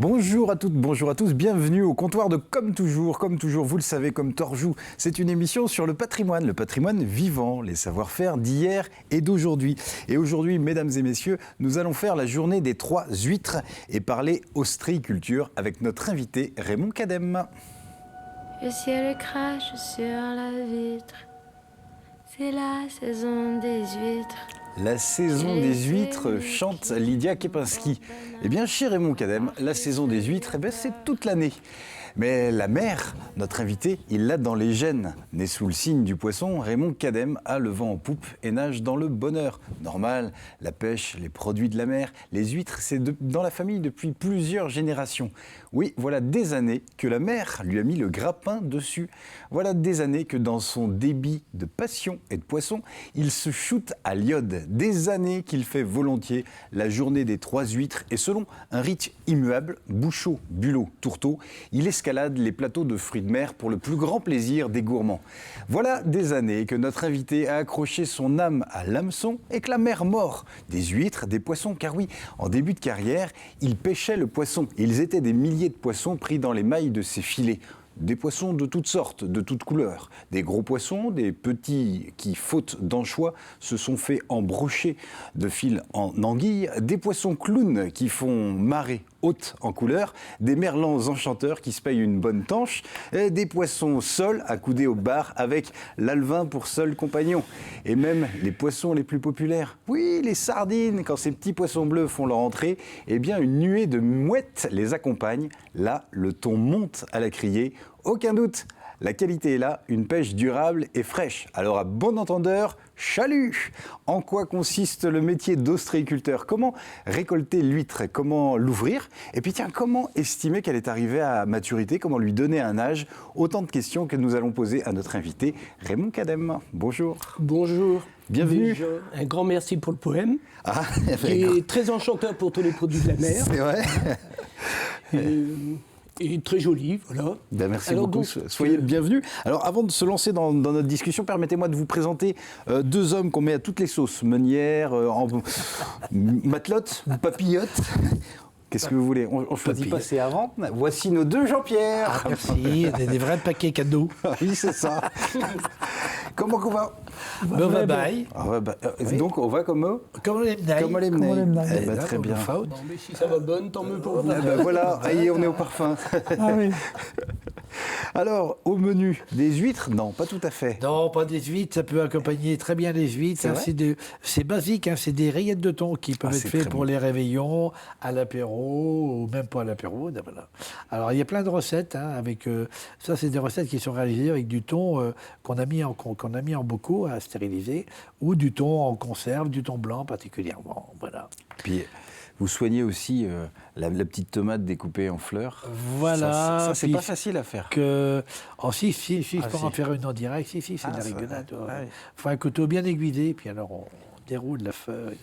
Bonjour à toutes, bonjour à tous, bienvenue au comptoir de Comme toujours, vous le savez, comme Torjou. C'est une émission sur le patrimoine vivant, les savoir-faire d'hier et d'aujourd'hui. Et aujourd'hui, mesdames et messieurs, nous allons faire la journée des 3 huîtres et parler ostréiculture avec notre invité Raymond Cadem. Le ciel crache sur la vitre, c'est la saison des huîtres. La saison des huîtres, chante Lydia Kepinski. Eh bien, chez Raymond Cadem, la saison des huîtres, c'est toute l'année. Mais la mer, notre invité, il l'a dans les gènes. Né sous le signe du poisson, Raymond Cadem a le vent en poupe et nage dans le bonheur. Normal, la pêche, les produits de la mer, les huîtres, c'est dans la famille depuis plusieurs générations. Oui, voilà des années que la mer lui a mis le grappin dessus. Voilà des années que dans son débit de passion et de poisson, il se shoote à l'iode. Des années qu'il fait volontiers la journée des 3 huîtres et selon un rite immuable, Bouchot, Bulot, Tourteau, il escalade les plateaux de fruits de mer pour le plus grand plaisir des gourmands. Voilà des années que notre invité a accroché son âme à l'hameçon et que la mer mord. Des huîtres, des poissons, car oui, en début de carrière, il pêchait le poisson. Ils étaient des milliers de poissons pris dans les mailles de ses filets. Des poissons de toutes sortes, de toutes couleurs. Des gros poissons, des petits qui, faute d'anchois, se sont fait embrocher de fil en anguille. Des poissons clowns qui font marée haute en couleur. Des merlans enchanteurs qui se payent une bonne tanche. Et des poissons sols accoudés au bar avec l'alevin pour seul compagnon. Et même les poissons les plus populaires. Oui, les sardines, quand ces petits poissons bleus font leur entrée, eh bien une nuée de mouettes les accompagne. Là, le ton monte à la criée. Aucun doute, la qualité est là, une pêche durable et fraîche. Alors à bon entendeur, chalut! En quoi consiste le métier d'ostréiculteur? Comment récolter l'huître? Comment l'ouvrir? Et puis tiens, comment estimer qu'elle est arrivée à maturité? Comment lui donner un âge? Autant de questions que nous allons poser à notre invité, Raymond Cadem. Bonjour. Bonjour. Bienvenue. Déjà, un grand merci pour le poème, qui qui est très enchanteur pour tous les produits de la mer. C'est vrai. Et très joli, voilà. Ben merci Alors, beaucoup, donc, soyez le bienvenu. Alors avant de se lancer dans notre discussion, permettez-moi de vous présenter 2 hommes qu'on met à toutes les sauces, meunières, matelotes, papillotes. Qu'est-ce que vous voulez? On choisit pas, c'est avant. Voici nos 2 Jean-Pierre. Ah, merci, des vrais paquets cadeaux. Oui, c'est ça. Comment qu'on va? Bye bye. Oui. Donc on va comme eux? Comme on les menaille. Très bien. Non, mais si ça va bonne, tant mieux pour vous. Voilà, allez, on est au parfum. Ah oui. Alors, au menu, des huîtres? Non, pas tout à fait. Non, pas des huîtres, ça peut accompagner très bien les huîtres. C'est basique, c'est des rillettes de thon qui peuvent être faites pour les réveillons, à l'apéro, ou même pas à l'apéro. Voilà. Alors, il y a plein de recettes. Ça, c'est des recettes qui sont réalisées avec du thon qu'on a mis en bocaux à stériliser, ou du thon en conserve, du thon blanc particulièrement. Voilà. Puis, vous soignez aussi la petite tomate découpée en fleurs. Voilà. Ça c'est pas facile à faire. Si, je peux en faire une en direct. Si, c'est de la rigolade. Ouais. Faut un couteau bien aiguisé, puis alors on déroule la feuille,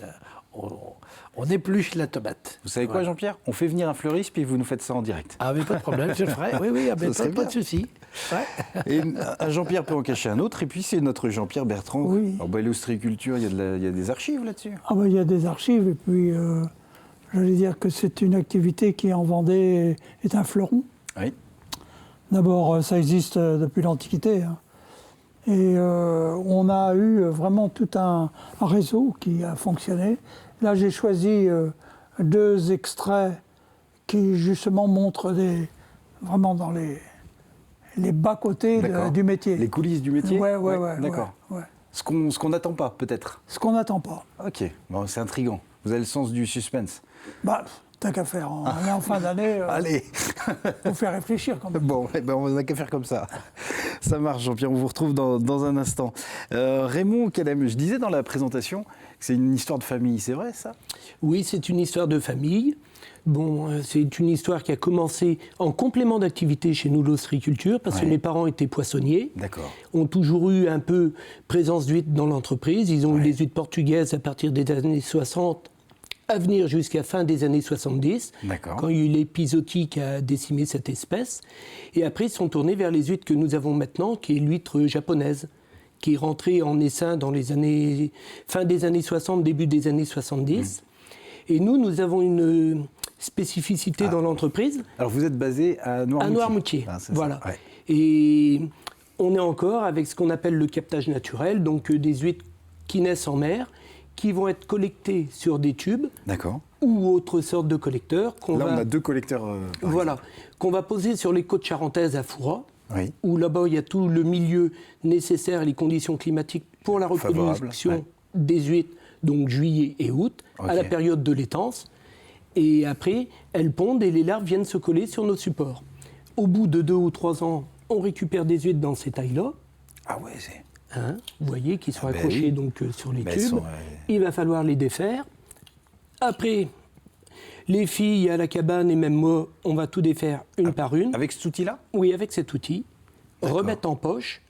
on épluche la tomate. Vous savez quoi, Jean-Pierre? On fait venir un fleuriste, puis vous nous faites ça en direct. Ah, mais pas de problème, je le ferai. Oui, pas de souci. Ouais. Et un Jean-Pierre peut en cacher un autre, et puis c'est notre Jean-Pierre Bertrand. Oui. Alors, l'ostréiculture, il y a des archives là-dessus. Ah ben, il y a des archives, et puis j'allais dire que c'est une activité qui en Vendée est un fleuron. Oui. D'abord, ça existe depuis l'Antiquité. Hein. Et on a eu vraiment tout un réseau qui a fonctionné. Là, j'ai choisi 2 extraits qui justement montrent vraiment dans les bas-côtés du métier. Les coulisses du métier? Ouais. D'accord. Ouais. Ce qu'on n'attend pas, peut-être? Ce qu'on n'attend pas. Ok, bon, c'est intriguant. Vous avez le sens du suspense. Bah, t'as qu'à faire. On est en fin d'année. Allez. Faut faire réfléchir quand même. Bon, on n'a qu'à faire comme ça. Ça marche, Jean-Pierre, on vous retrouve dans un instant. Raymond Cadem, je disais dans la présentation que c'est une histoire de famille, c'est vrai ça? Oui, c'est une histoire de famille. Bon, c'est une histoire qui a commencé en complément d'activité chez nous, l'ostréiculture, parce que mes parents étaient poissonniers. D'accord. Ont toujours eu un peu présence d'huîtres dans l'entreprise. Ils ont eu les huîtres portugaises à partir des années 60, à venir jusqu'à fin des années 70, quand il y a eu l'épizootie qui a décimé cette espèce. Et après, ils sont tournés vers les huîtres que nous avons maintenant, qui est l'huître japonaise, qui est rentrée en essaim dans les années, fin des années 60, début des années 70. Et nous avons spécificité dans l'entreprise. Alors vous êtes basé à Noirmoutier. À Noirmoutier, voilà. Ouais. Et on est encore avec ce qu'on appelle le captage naturel, donc des huîtres qui naissent en mer, qui vont être collectées sur des tubes. D'accord. Ou autre sorte de collecteurs. On a 2 collecteurs. Voilà, qu'on va poser sur les côtes charentaises à Fouras, oui. où là-bas il y a tout le milieu nécessaire et les conditions climatiques pour la reproduction des huîtres, donc juillet et août, à la période de l'étance. Et après, elles pondent et les larves viennent se coller sur nos supports. Au bout de 2 ou 3 ans, on récupère des huîtres dans ces tailles-là. Ah ouais, c'est... Vous voyez, qui sont accrochées donc, sur les tubes. Sont, il va falloir les défaire. Après, les filles à la cabane et même moi, on va tout défaire une par une. Avec cet outil-là ? Oui, avec cet outil. Remettre en poche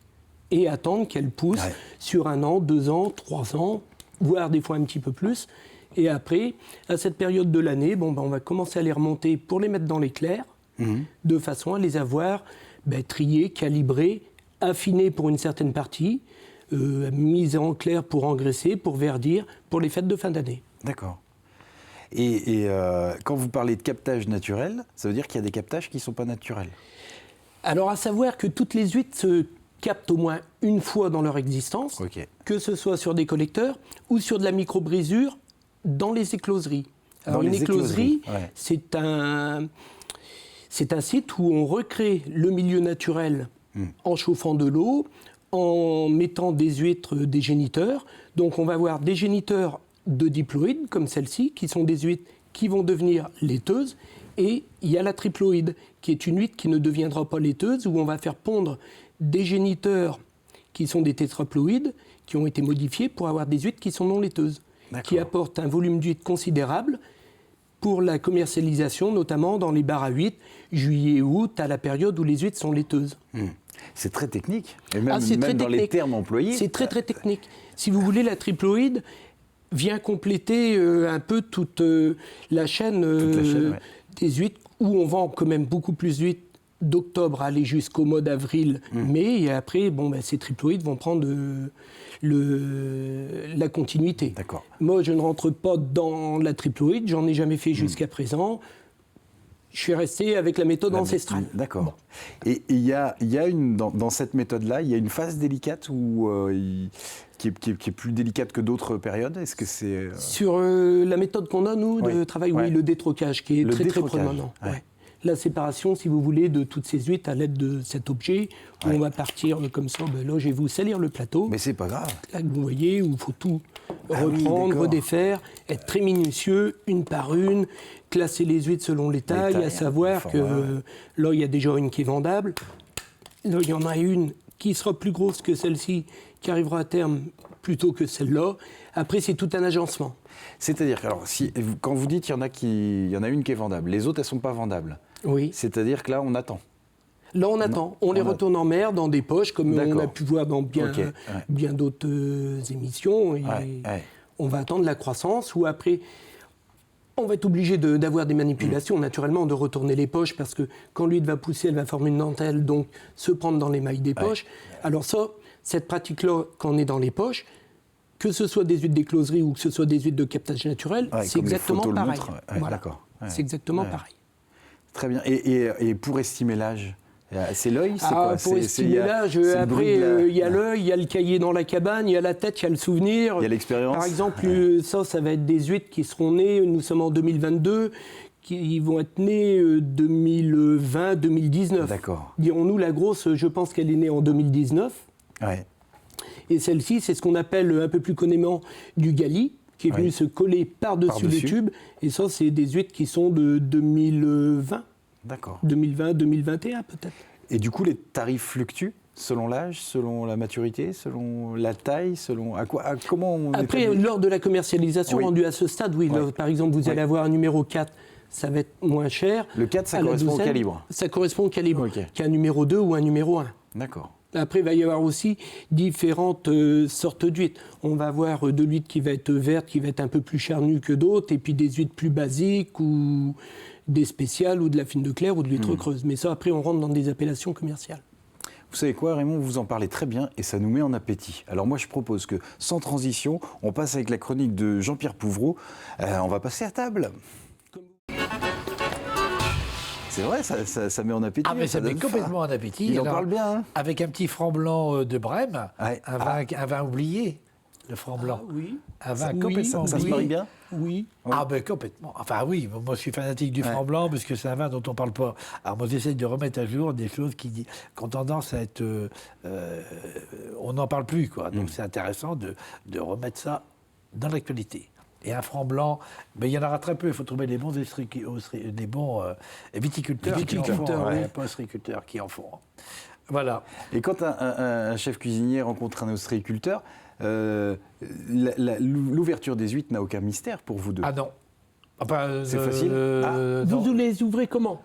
et attendre qu'elles poussent sur 1 an, 2 ans, 3 ans, voire des fois un petit peu plus. Et après, à cette période de l'année, on va commencer à les remonter pour les mettre dans l'éclair, de façon à les avoir triées, calibrées, affinées pour une certaine partie, mises en clair pour engraisser, pour verdir, pour les fêtes de fin d'année. D'accord. Et quand vous parlez de captage naturel, ça veut dire qu'il y a des captages qui ne sont pas naturels. Alors, à savoir que toutes les huîtres se captent au moins une fois dans leur existence, que ce soit sur des collecteurs ou sur de la micro-brisure dans les écloseries. Alors, une écloserie, c'est un site où on recrée le milieu naturel en chauffant de l'eau, en mettant des huîtres, des géniteurs. Donc, on va avoir des géniteurs de diploïdes, comme celle-ci, qui sont des huîtres qui vont devenir laiteuses. Et il y a la triploïde, qui est une huître qui ne deviendra pas laiteuse, où on va faire pondre des géniteurs qui sont des tétraploïdes, qui ont été modifiés pour avoir des huîtres qui sont non laiteuses, qui apportent un volume d'huîtres considérable pour la commercialisation, notamment dans les bars à huîtres, juillet-août, à la période où les huîtres sont laiteuses. C'est très technique, et même dans les termes employés. C'est très très technique. Si vous voulez, la triploïde vient compléter un peu toute la chaîne, des huîtres, où on vend quand même beaucoup plus d'huîtres d'octobre à aller jusqu'au mois d'avril, mai, et après, ces triploïdes vont prendre la continuité. D'accord. Moi, je ne rentre pas dans la triploïde, j'en ai jamais fait jusqu'à présent. Je suis resté avec la méthode ancestrale. D'accord. Bon. Et il y a dans cette méthode-là, il y a une phase délicate qui est plus délicate que d'autres périodes. Est-ce que c'est sur la méthode qu'on a nous de travail, le détrocage qui est très prominent. La séparation, si vous voulez, de toutes ces huîtres à l'aide de cet objet où on va partir comme ça. Là, je vais vous salir le plateau. Mais c'est pas grave. Là, vous voyez, où il faut tout reprendre, redéfaire, être très minutieux, une par une, classer les huîtres selon les tailles, à savoir que là, il y a déjà une qui est vendable. Là, il y en a une qui sera plus grosse que celle-ci, qui arrivera à terme plutôt que celle-là. Après, c'est tout un agencement. C'est-à-dire, alors, quand vous dites qu'il y en a une qui est vendable, les autres, elles ne sont pas vendables. Oui. C'est-à-dire que là, on attend. Là, on attend. On les retourne en mer dans des poches, comme on a pu voir dans bien d'autres émissions. Et on va attendre la croissance, ou après, on va être obligé d'avoir des manipulations, naturellement, de retourner les poches, parce que quand l'huître va pousser, elle va former une dentelle, donc se prendre dans les mailles des poches. Alors ça, cette pratique-là, quand on est dans les poches, que ce soit des huîtres d'écloserie ou que ce soit des huîtres de captage naturel, c'est exactement pareil. C'est exactement pareil. Très bien. Et pour estimer l'âge, c'est l'œil, c'est quoi? Pour estimer l'âge, après, il y a l'œil, il y a le cahier dans la cabane, il y a la tête, il y a le souvenir. Il y a l'expérience. Par exemple, ça va être des huîtres qui seront nées, nous sommes en 2022, qui vont être nées 2020-2019. D'accord. Dirons-nous, la grosse, je pense qu'elle est née en 2019. Et celle-ci, c'est ce qu'on appelle un peu plus communément du gali, qui est venu se coller par-dessus les tubes. Et ça, c'est des huîtres qui sont de 2020. D'accord. 2020, 2021 peut-être. Et du coup, les tarifs fluctuent selon l'âge, selon la maturité, selon la taille, comment on Après, lors de la commercialisation rendue à ce stade, là, par exemple, vous allez avoir un numéro 4, ça va être moins cher. Le 4, ça correspond au calibre. Ça correspond au calibre, qu'un numéro 2 ou un numéro 1. D'accord. Après, il va y avoir aussi différentes sortes d'huîtres. On va avoir de l'huître qui va être verte, qui va être un peu plus charnue que d'autres, et puis des huîtres plus basiques, ou des spéciales, ou de la fine de Clair, ou de l'huître creuse. Mais ça, après, on rentre dans des appellations commerciales. Vous savez quoi, Raymond, vous en parlez très bien, et ça nous met en appétit. Alors moi, je propose que, sans transition, on passe avec la chronique de Jean-Pierre Pouvreau. On va passer à table. C'est vrai, ça met en appétit. Ah, mais ça met complètement en appétit. Il en parle bien. Hein. Avec un petit franc blanc de Brême, un vin oublié, le franc blanc. Oui. Un vin complètement oublié. Ça se marie bien. Oui. Ah ben complètement. Enfin oui, moi je suis fanatique du franc blanc parce que c'est un vin dont on ne parle pas. Alors moi j'essaie de remettre à jour des choses qui ont tendance à être... on n'en parle plus, quoi. Donc c'est intéressant de remettre ça dans l'actualité. Et un franc blanc, il y en aura très peu. Il faut trouver les bons viticulteurs qui en font, pas ostréiculteurs qui en font. Voilà. Et quand un chef cuisinier rencontre un ostréiculteur, l'ouverture des huîtres n'a aucun mystère pour vous deux. Ah non. Enfin, c'est facile. Vous les ouvrez comment?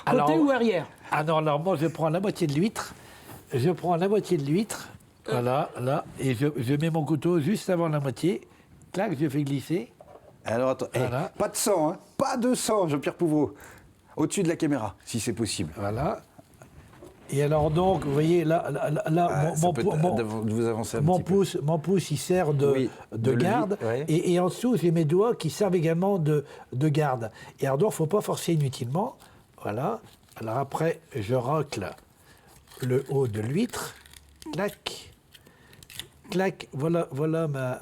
Côté ou arrière? Ah non, alors moi je prends la moitié de l'huître. Voilà, là, et je mets mon couteau juste avant la moitié. Clac, je fais glisser. Alors attends, voilà. Pas de sang, hein. Pas de sang, Jean-Pierre Pouvreau. Au-dessus de la caméra, si c'est possible. Voilà. Et alors donc, vous voyez, là mon pouce, il sert de garde. Ouais. Et en dessous, j'ai mes doigts qui servent également de garde. Et alors donc, il ne faut pas forcer inutilement. Voilà. Alors après, je racle le haut de l'huître. Clac. Clac. Voilà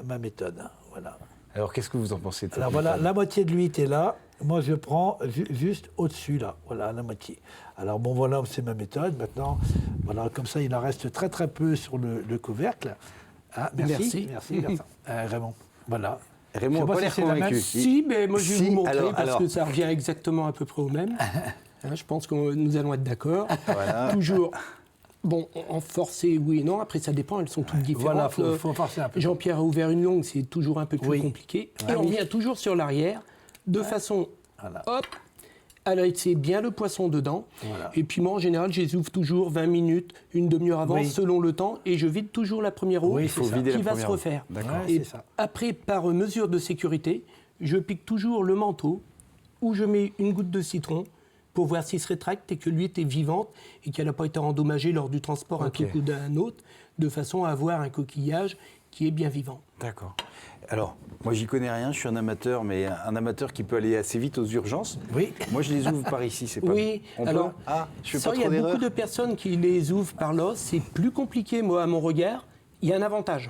ma méthode. Voilà. Alors, qu'est-ce que vous en pensez de ça? Alors voilà, la moitié de l'huître est là. Moi, je prends juste au-dessus, là. Voilà, la moitié. Alors, bon, voilà, c'est ma méthode. Maintenant, voilà, comme ça, il en reste très, très peu sur le couvercle. Ah, merci. Raymond. Voilà. Raymond n'a pas l'air convaincu. Si, mais moi, je vais vous montrer parce que ça revient exactement à peu près au même. Je pense que nous allons être d'accord. Voilà. Toujours... Bon, en forcé, oui et non. Après, ça dépend, elles sont toutes différentes. Voilà, faut forcer un peu. Jean-Pierre a ouvert une longue, c'est toujours un peu plus compliqué. Et on vient toujours sur l'arrière, de façon, hop, à laisser bien le poisson dedans. Voilà. Et puis moi, en général, je les ouvre toujours 20 minutes, une demi-heure avant, selon le temps. Et je vide toujours la première eau qui va se refaire. Et après, par mesure de sécurité, je pique toujours le manteau, où je mets une goutte de citron, pour voir s'il se rétracte et que l'huître est vivante et qu'elle n'a pas été endommagée lors du transport un truc ou d'un autre, de façon à avoir un coquillage qui est bien vivant. D'accord. Alors, moi, j'y connais rien, je suis un amateur, mais un amateur qui peut aller assez vite aux urgences. Oui. Moi, je les ouvre par ici, c'est pas... Oui, alors, je fais pas il y a beaucoup de personnes qui les ouvrent par là. C'est plus compliqué, moi, à mon regard. Il y a un avantage.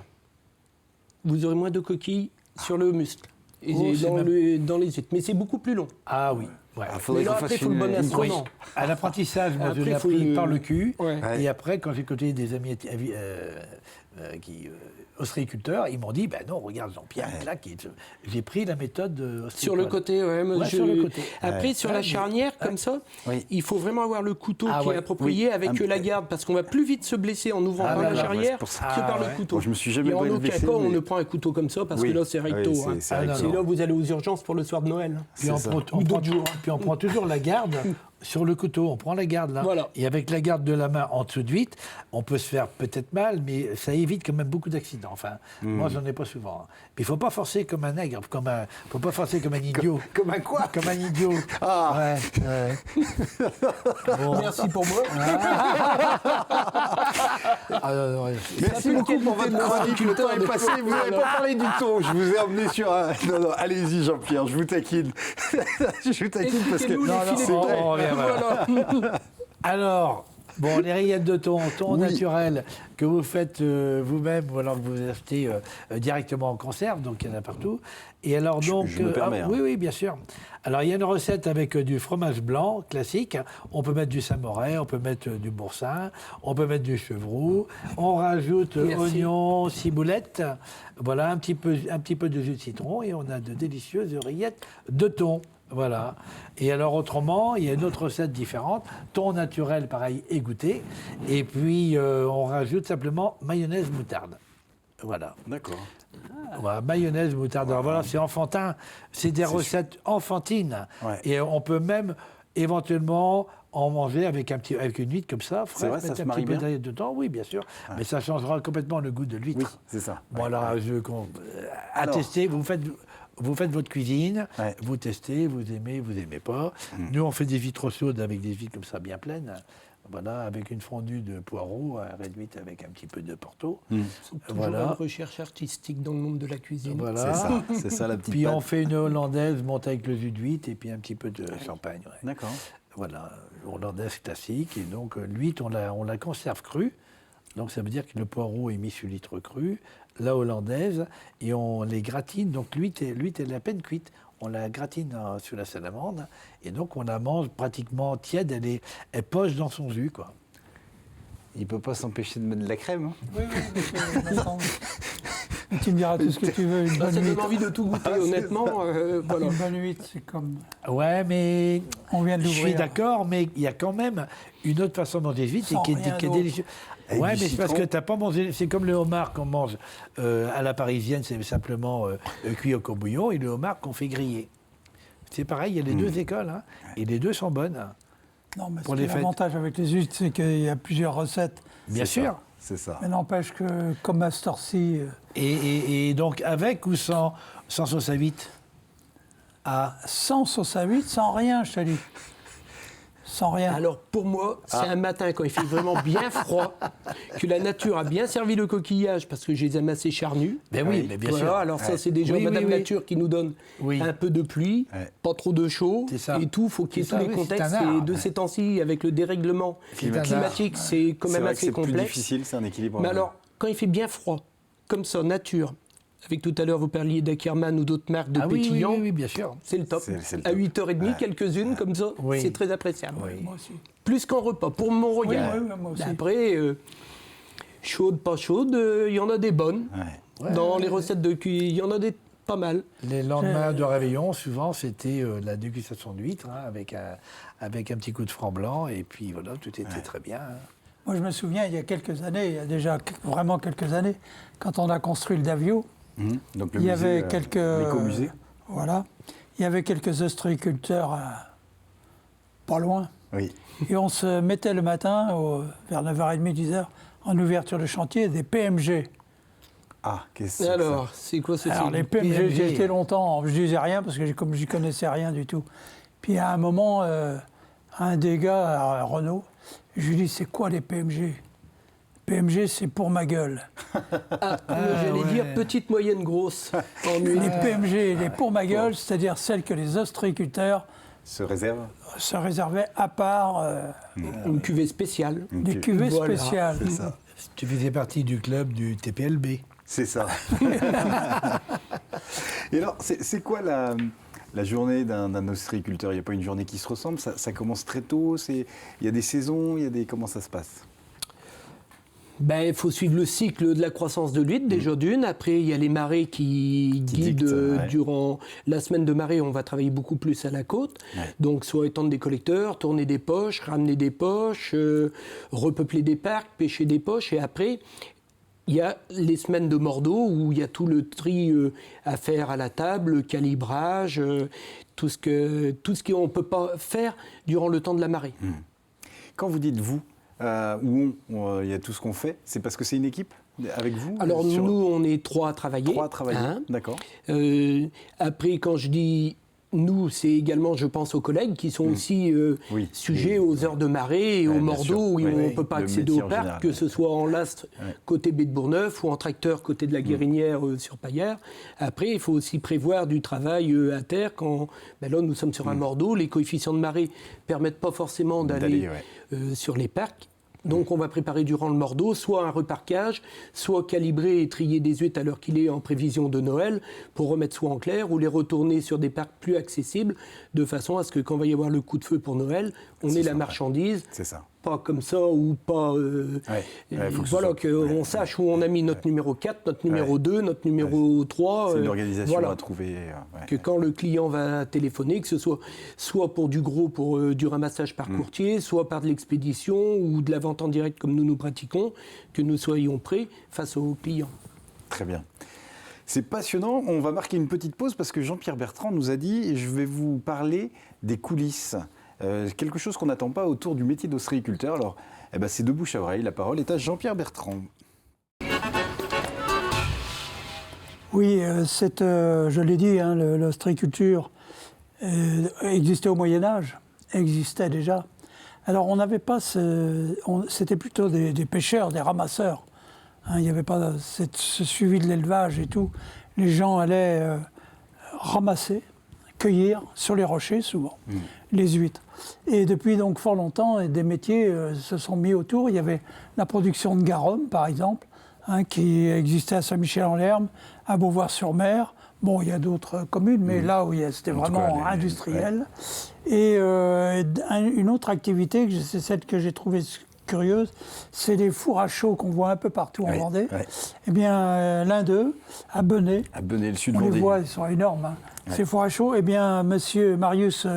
Vous aurez moins de coquilles sur le muscle et dans les huîtres. Mais c'est beaucoup plus long. Ah oui. Ouais. Mais là, après, il faut le bon instrument. À l'apprentissage, moi, je l'ai appris par le cul. Ouais. Et après, quand j'ai côtoyé des amis ostréiculteurs, ils m'ont dit, ben non, regarde Jean-Pierre, j'ai pris la méthode ostréicole. Sur le côté, sur le côté. Après, sur la charnière, comme ça, il faut vraiment avoir le couteau qui est approprié avec la garde, parce qu'on va plus vite se blesser en ouvrant par la charnière que par le couteau. Bon, je me suis jamais blessé. Et en aucun cas, on ne prend un couteau comme ça, parce que là, c'est recto. C'est là où vous allez aux urgences pour le soir de Noël. Ou d'autres jours. Puis on prend toujours la garde sur le couteau, on prend la garde là. Voilà. Et avec la garde de la main en dessous de l'huître, on peut se faire peut-être mal, mais ça évite quand même beaucoup d'accidents. Enfin, moi, j'en ai pas souvent. Mais il faut pas forcer comme un nègre, faut pas forcer comme un idiot. Comme un quoi? Comme un idiot. Ah. Ouais. Bon. Merci pour moi. Merci beaucoup pour votre chronique. Le temps est passé. Vous n'avez pas parlé du ton. Je vous ai emmené sur un... Non, allez-y, Jean-Pierre, je vous taquine. Je vous taquine parce que... C'est vrai. Voilà. Alors, bon, les rillettes de thon naturel que vous faites vous-même ou alors que vous achetez directement en conserve, donc il y en a partout. Et alors donc, je me permets, oui, bien sûr. Alors il y a une recette avec du fromage blanc classique. On peut mettre du samouraï, on peut mettre du boursin, on peut mettre du chevroux. On rajoute oignons, ciboulette. Voilà, un petit peu de jus de citron et on a de délicieuses rillettes de thon. Voilà. Et alors autrement, il y a une autre recette différente, thon naturel pareil égoutté, et puis on rajoute simplement mayonnaise moutarde. Voilà. D'accord. Voilà, mayonnaise moutarde. Alors voilà, c'est enfantin, c'est des recettes enfantines, et on peut même éventuellement en manger avec une huître comme ça, frais, vrai, ça se marie un petit peu dedans, oui bien sûr, mais ça changera complètement le goût de l'huître. Oui, c'est ça. Bon alors, à tester, vous faites votre cuisine, vous testez, vous aimez pas. Nous, on fait des vitres trop chaudes avec des vitres comme ça bien pleines. Voilà, avec une fondue de poireaux réduite avec un petit peu de porto. C'est toujours une recherche artistique dans le monde de la cuisine. Voilà. C'est ça la petite Puis pâte. on fait une hollandaise montée avec le jus d'huître et puis un petit peu de champagne. D'accord. Voilà, hollandaise classique. Et donc l'huître, on la conserve crue. Donc ça veut dire que le poireau est mis sur l'huître crue, la hollandaise, et on les gratine. Donc l'huître est à peine cuite. On la gratine sur la salamandre, et donc on la mange pratiquement tiède. Elle poche dans son jus, quoi. Il ne peut pas s'empêcher de mettre de la crème. Hein. Oui, mais tu me diras tout ce que tu veux. Une bonne ça huître. donne envie de tout goûter, honnêtement. Voilà. Une bonne huître, c'est comme... Ouais, mais On vient de je suis l'ouvrir. d'accord, mais il y a quand même une autre façon de manger huître Sans qui rien est d'autre. délicieuse. Avec Ouais, du mais c'est parce citron. que t'as pas mangé. C'est comme le homard qu'on mange à la parisienne, c'est simplement cuit au courbouillon, et le homard qu'on fait griller. C'est pareil, il y a les deux écoles, hein, et les deux sont bonnes. Non, mais Pour les fêtes. l'avantage avec les huîtres, c'est qu'il y a plusieurs recettes. Bien C'est sûr. ça, c'est ça. Mais n'empêche que, comme à cette heure-ci, Et donc, avec ou sans sauce à huître? sans sauce à huître, sans rien, je te dis. Sans rien. Alors pour moi, c'est un matin quand il fait vraiment bien froid, que la nature a bien servi le coquillage parce que je les aime assez charnus. Ben oui, mais bien Voilà, sûr. alors ça Ouais. c'est déjà Oui, Madame oui, oui. Nature qui nous donne Oui. un peu de pluie, Ouais. pas trop de chaud C'est ça. et tout. Faut qu'il y ait C'est tous ça, les oui, c'est contextes. un art. Et de ces temps-ci, avec le dérèglement C'est un art. climatique, c'est quand C'est même vrai que assez c'est plus complexe. difficile, c'est un équilibre. Mais alors, quand il fait bien froid, comme ça, nature, avec tout à l'heure vous parliez d'Ackerman ou d'autres marques de Ah oui, oui, pétillants, oui, oui, bien sûr. c'est le top. C'est le À top. 8h30, quelques-unes comme ça, Oui. c'est très appréciable. Moi aussi. Plus qu'en repas, pour mon regard. Oui, moi aussi. Après, chaude, pas chaude, il y en a des bonnes. Ouais. Dans les recettes de cuisine, il y en a des pas mal. Les lendemains de réveillon, souvent, c'était la dégustation d'huîtres, hein, avec un petit coup de franc blanc, et puis voilà, tout était très bien. Hein. Moi, je me souviens, il y a quelques années, il y a déjà vraiment quelques années, quand on a construit le Davio, Donc le il y musée, avait quelques... l'écomusée. Voilà. Il y avait quelques ostréiculteurs pas loin. Oui. Et on se mettait le matin, vers 9h30, 10h, en ouverture de chantier, des PMG. Ah, qu'est-ce que c'est Alors, c'est quoi ce Alors, film les PMG, PMG. j'y étais longtemps, je disais rien parce que comme j'y connaissais rien du tout. Puis à un moment, un des gars, à Renault, je lui dis, c'est quoi les PMG? PMG, c'est pour ma gueule. J'allais dire petite, moyenne, grosse. En Les huile. PMG, les pour ma gueule, c'est-à-dire celles que les ostréiculteurs Se réserve se réservaient à part Une cuvée spéciale. des cuvées Voilà. spéciales. C'est ça. Tu faisais partie du club du TPLB. C'est ça. Et alors, c'est quoi la journée d'un ostréiculteur? Il n'y a pas une journée qui se ressemble, ça commence très tôt, il y a des saisons, comment ça se passe? Ben, il faut suivre le cycle de la croissance de l'huître, déjà d'une. Après, il y a les marées qui guident dictent, ouais. durant la semaine de marée. On va travailler beaucoup plus à la côte. Ouais. Donc, soit étendre des collecteurs, tourner des poches, ramener des poches, repeupler des parcs, pêcher des poches. Et après, il y a les semaines de Mordeau où il y a tout le tri à faire à la table, le calibrage, tout ce qu'on ne peut pas faire durant le temps de la marée. Quand vous dites vous, ou il y a tout ce qu'on fait, c'est parce que c'est une équipe avec vous? Alors nous, on est trois à travailler. Trois à travailler, hein. d'accord. Après, quand je dis nous, c'est également, je pense, aux collègues qui sont aussi Oui. sujets Oui. aux heures de marée et Ouais, au bien sûr. Mordeau où Ouais, on ne ouais. peut pas Le accéder métier au en parc, général, que ouais. ce soit en lastre Ouais. côté baie de Bourgneuf ou en tracteur côté de la Guérinière sur Paillard. Après, il faut aussi prévoir du travail à terre quand là, nous sommes sur un Mordeau. Les coefficients de marée ne permettent pas forcément d'aller sur les parcs. Donc on va préparer durant le Mordeau soit un reparquage, soit calibrer et trier des huîtres à l'heure qu'il est en prévision de Noël pour remettre soit en clair ou les retourner sur des parcs plus accessibles de façon à ce que quand va y avoir le coup de feu pour Noël, on ait la marchandise. C'est ça. Pas comme ça ou pas. faut que ce voilà, soit- qu'on sache où on a mis notre numéro 4, notre numéro 2, notre numéro 3. C'est une organisation voilà. à trouver. Que quand le client va téléphoner, que ce soit pour du gros, pour du ramassage par courtier, soit par de l'expédition ou de la vente en direct comme nous pratiquons, que nous soyons prêts face aux clients. Très bien. C'est passionnant. On va marquer une petite pause parce que Jean-Pierre Bertrand nous a dit, je vais vous parler des coulisses. Quelque chose qu'on n'attend pas autour du métier d'ostréiculteur. Alors, c'est de bouche à oreille. La parole est à Jean-Pierre Bertrand. Oui, je l'ai dit, hein, l'ostréiculture existait au Moyen-Âge, existait déjà. Alors on n'avait pas, c'était plutôt des pêcheurs, des ramasseurs. Hein, il n'y avait pas ce suivi de l'élevage et tout. Les gens allaient ramasser, cueillir sur les rochers, souvent, les huîtres. Et depuis donc fort longtemps, des métiers se sont mis autour. Il y avait la production de garum, par exemple, qui existait à Saint-Michel-en-Lerme, à Beauvoir-sur-Mer. Bon, il y a d'autres communes, mais là où c'était vraiment industriel. Et une autre activité, c'est celle que j'ai trouvée curieuse, c'est les fours à chaud qu'on voit un peu partout en Vendée. Eh bien, l'un d'eux, à Benay. À Benay, le sud de Vendée. On les voit, ils sont énormes. Ces fours à chaud, eh bien, monsieur Marius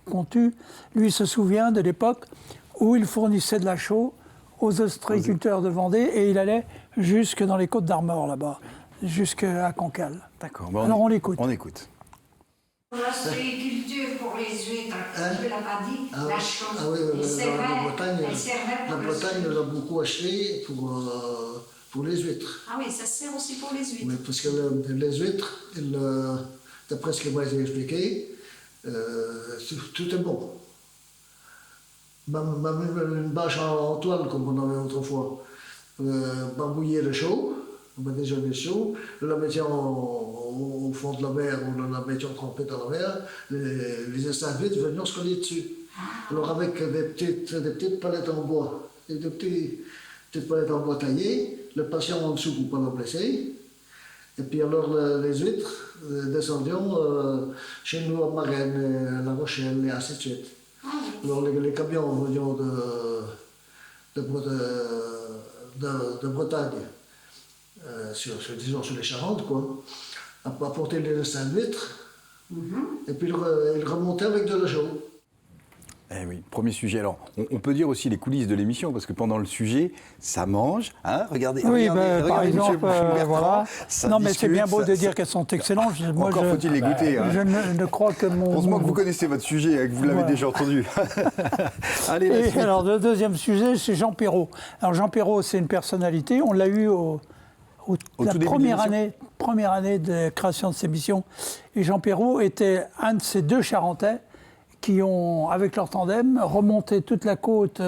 Contu, lui, se souvient de l'époque où il fournissait de la chaux aux ostréiculteurs de Vendée et il allait jusque dans les Côtes d'Armor, là-bas, jusqu'à Cancale. D'accord. Alors, on l'écoute. On écoute. L'ostréiculture pour les huîtres, tu ne l'as pas dit, la chaux. Ah oui, la Bretagne nous a beaucoup acheté pour les huîtres. Ah oui, ça sert aussi pour les huîtres. Oui, parce que les huîtres, d'après ce que moi j'ai expliqué, tout est bon. Même une bâche en toile, comme on avait autrefois. Barbouiller le chaud, on met déjà le chaud, nous la mettions au fond de la mer, ou nous la mettions trempée dans la mer, les instants d'huîtres venaient se coller dessus. Alors avec des petites palettes en bois, et des petites palettes en bois taillées, le patient en dessous pour ne pas le blesser. Et puis alors les huîtres descendions chez nous à Marennes, à La Rochelle et ainsi de suite. Alors les camions venaient de Bretagne, disons sur les Charentes, quoi, apporter les destins d'huîtres, et puis ils remontaient avec de la chaux. Eh oui, premier sujet. Alors, on peut dire aussi les coulisses de l'émission, parce que pendant le sujet, ça mange. Hein, regardez, oui, regardez, par exemple, voilà. Non, mais c'est bien beau de dire qu'elles sont excellentes. Moi, encore faut-il les goûter. Je ne crois que mon... Heureusement que vous connaissez votre sujet et que vous l'avez déjà entendu. Allez, alors, le deuxième sujet, c'est Jean Perrault. Alors, Jean Perrault, c'est une personnalité. On l'a eu la première année de création de cette émission. Et Jean Perrault était un de ces deux Charentais qui ont, avec leur tandem, remonté toute la côte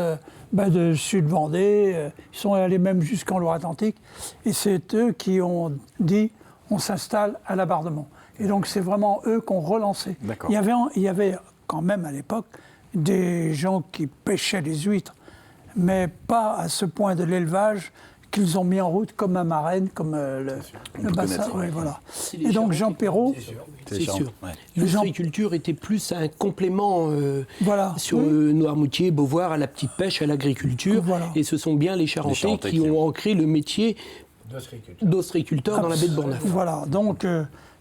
de Sud-Vendée. Ils sont allés même jusqu'en Loire-Atlantique. Et c'est eux qui ont dit on s'installe à Labardement. Et donc c'est vraiment eux qui ont relancé. Il y avait quand même à l'époque des gens qui pêchaient les huîtres, mais pas à ce point de l'élevage qu'ils ont mis en route comme à Marennes, comme le bassin. Oui, voilà. Et donc Jean Perrault... C'est sûr. L'ostréiculture était plus un complément sur Noirmoutier, Beauvoir, à la petite pêche, à l'agriculture. Voilà. Et ce sont bien les Charentais qui ont ancré le métier d'ostréiculteur dans la baie de Bourgneuf. Voilà, donc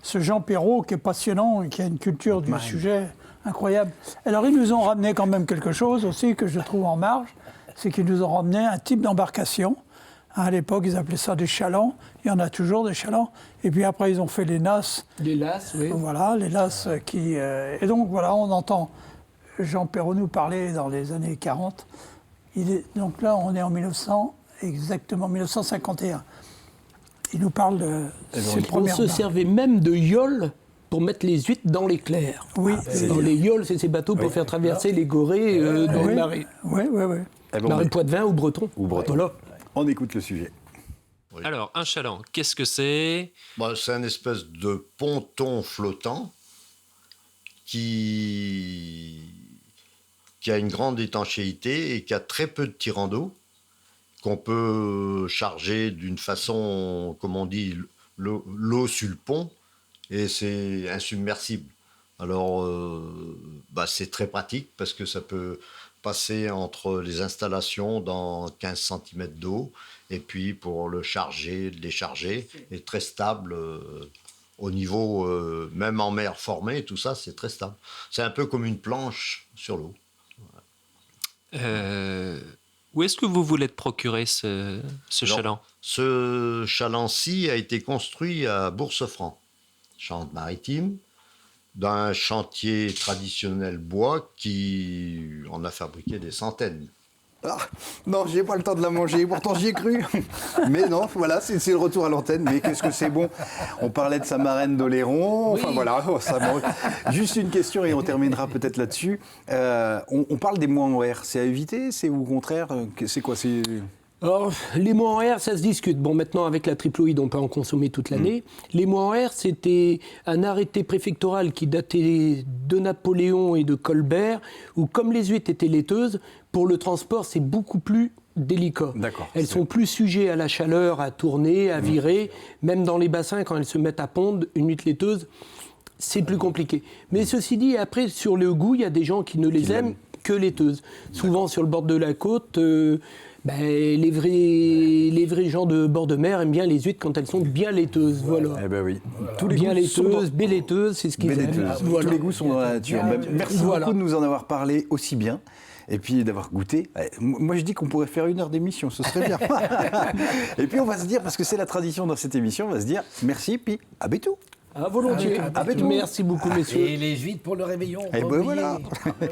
ce Jean Perrault qui est passionnant et qui a une culture du sujet incroyable. Alors ils nous ont ramené quand même quelque chose aussi que je trouve en marge, c'est qu'ils nous ont ramené un type d'embarcation. À l'époque, ils appelaient ça des chalands. Il y en a toujours des chalands. Et puis après, ils ont fait les nasses. Les lasses, oui. Voilà, les lasses qui... Et donc, voilà, on entend Jean Perrault nous parler dans les années 40. Donc là, on est en exactement 1951. Il nous parle de ses premières... On se servait même de yoles pour mettre les huîtres dans les clairs. Oui. Dans les yoles, c'est ces bateaux pour faire traverser les gorées dans les marées. Oui. Marée Poitevin ou Breton. Voilà. On écoute le sujet. Oui. Alors, un chaland, qu'est-ce que c'est ? C'est un espèce de ponton flottant qui a une grande étanchéité et qui a très peu de tirants d'eau, qu'on peut charger d'une façon, comme on dit, l'eau sur le pont, et c'est insubmersible. Alors, c'est très pratique parce que ça peut passer entre les installations dans 15 cm d'eau, et puis pour le charger, le décharger, est très stable au niveau, même en mer formée, tout ça, c'est très stable. C'est un peu comme une planche sur l'eau. Où est-ce que vous voulez te procurer ce chaland ? Ce chaland-ci a été construit à Bourse-Franc, Charente-Maritime, d'un chantier traditionnel bois qui en a fabriqué des centaines. Ah, non, j'ai pas le temps de la manger, pourtant j'y ai cru. Mais non, voilà, c'est le retour à l'antenne, mais qu'est-ce que c'est bon. On parlait de sa marraine d'Oléron, enfin voilà. Juste une question et on terminera peut-être là-dessus. On parle des mois horaires, c'est à éviter, c'est au contraire, c'est quoi Alors, les mois en R, ça se discute. Bon, maintenant, avec la triploïde, on peut en consommer toute l'année. Les mois en R, c'était un arrêté préfectoral qui datait de Napoléon et de Colbert, où, comme les huîtres étaient laiteuses, pour le transport, c'est beaucoup plus délicat. Elles sont plus sujettes à la chaleur, à tourner, à virer. Même dans les bassins, quand elles se mettent à pondre, une huître laiteuse, c'est plus compliqué. Mais ceci dit, après, sur le goût, il y a des gens qui ne les aiment que laiteuses. Souvent, sur le bord de la côte... les vrais gens de bord de mer aiment bien les huîtres quand elles sont bien laiteuses. Voilà. Eh ben oui. Tous les bien laiteuses, bélaiteuses, c'est ce qu'ils aiment. Voilà. Tous les goûts sont dans la nature. Merci beaucoup de nous en avoir parlé aussi bien. Et puis d'avoir goûté. Moi, je dis qu'on pourrait faire 1 heure d'émission, ce serait bien. Et puis on va se dire, parce que c'est la tradition dans cette émission, on va se dire merci, puis à bientôt. À volontiers. À bientôt. Merci beaucoup, messieurs. Et les huîtres pour le réveillon. Et ben voilà. Oui.